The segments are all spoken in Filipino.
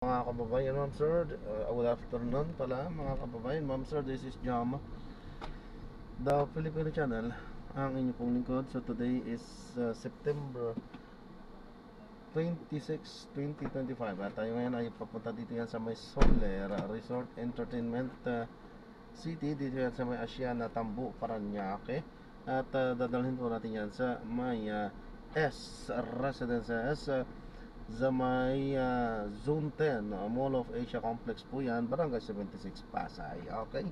Mga kababayan, ma'am sir, good afternoon pala mga kababayan, ma'am sir, this is Jam, the Filipino channel, ang inyo pong lingkod. So today is September 26, 2025 at tayo ngayon ay papunta dito yan sa may Soler Resort Entertainment City, dito yan sa may Asiana Tambo, Paranaque. At dadalhin po natin yan sa may S Residences, sa may Zone 10, Mall of Asia Complex po yan, Barangay 76, Pasay. Okay,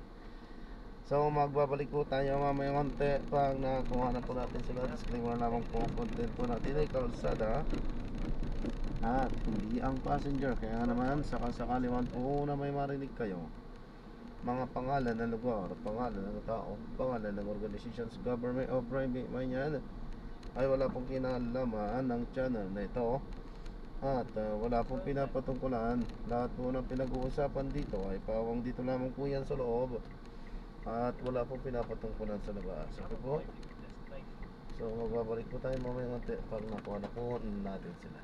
so magbabalik po tayo mamaya konti pag nakakuha na po natin sila. Disclaimer lamang po, content po natin ay kalsada at hindi ang passenger. Kaya naman sakasakali man po na may marinig kayo mga pangalan ng lugar, pangalan ng tao, pangalan ng organizations, government o private man yan, ay wala pong kinalaman ng channel na ito. At wala pong pinapatungkulan. Lahat po ng pinag-uusapan dito ay pawang dito lamang po yan sa loob. At wala pong pinapatungkulan sa labas. Okay po? So magbabalik po tayo mamaya ng pag nakuha na po natin sila.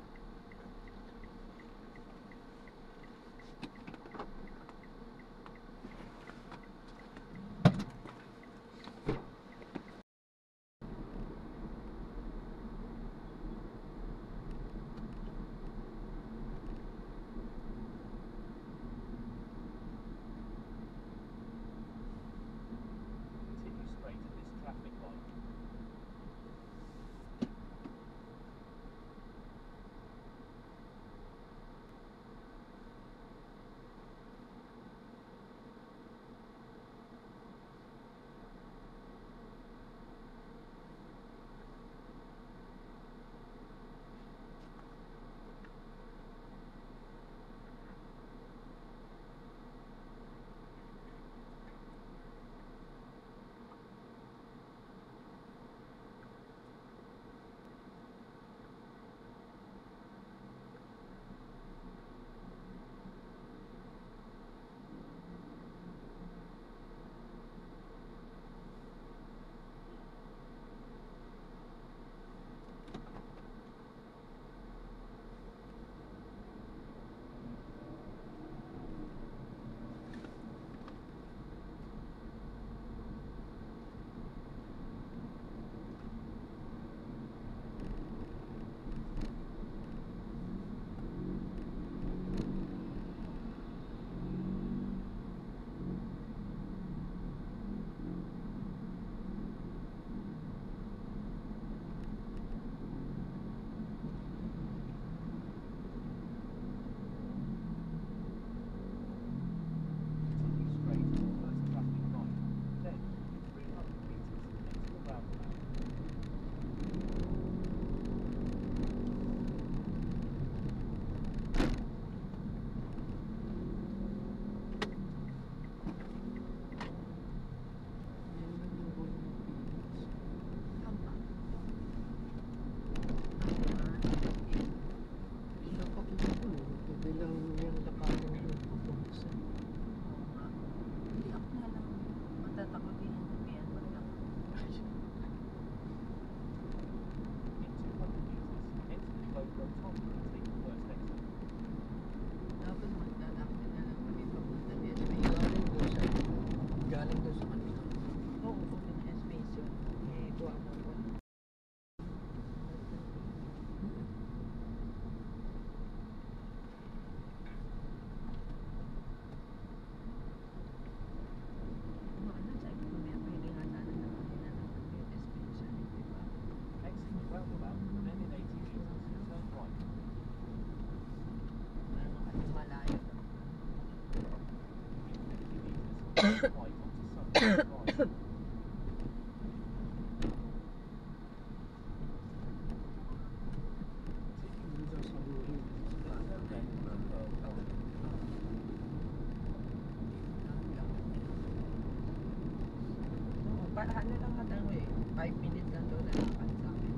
Ano lang natin ko 5 minutes lang daw lalakad sa akin.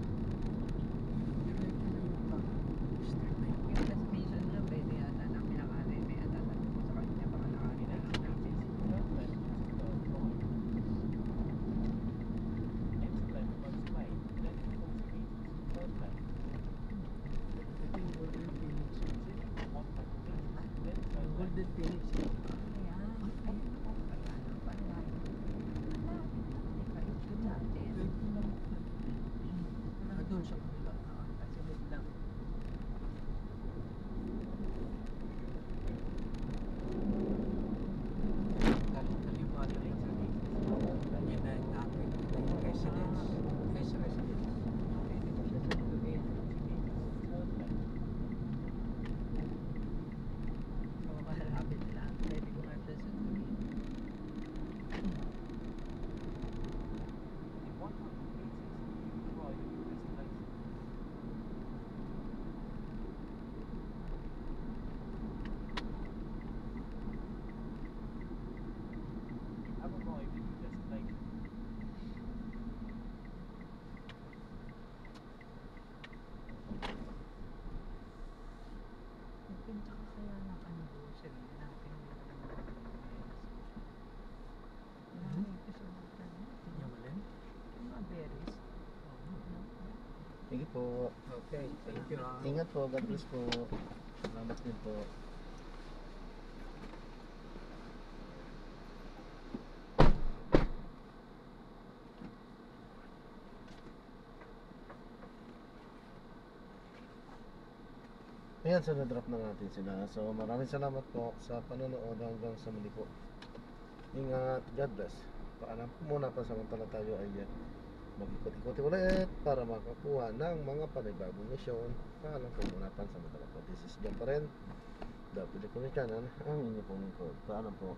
Yung transmission na pwede yata na pinakarin na yata sa kanya baka nakarin na lang natin. din Phoenix. Ayan. Ay, oh, wala na pala. Malapit lang, di ba? Ito sa atin. Doon sa kabila. Kasunod lang. Kaliwa na rin sa dito. Yan na yung aking residence. Residence. Pwede ko siya sunduin. So, malapit lang. Pwede ko nga siya sunduin. Magpunta ka kaya ng ano doon sa natin. Marami ito sa mga tayo. Yan mo rin? Mga berries. Sige po. Okay, thank you. Ingat po. God bless po. Salamat din po. Ayan, so na-drop na natin sila. So maraming salamat po sa panonood hanggang sa muli po. Ingat, God bless. Paalam po muna pa samantala tayo ay mag-ikot-ikot ulit para makakuha ng mga panibagong misyon. Paalam po muna pa samantala po. This is John pa rin. The Pilipino Channel. Ang inyo pong lingkod. Paalam po.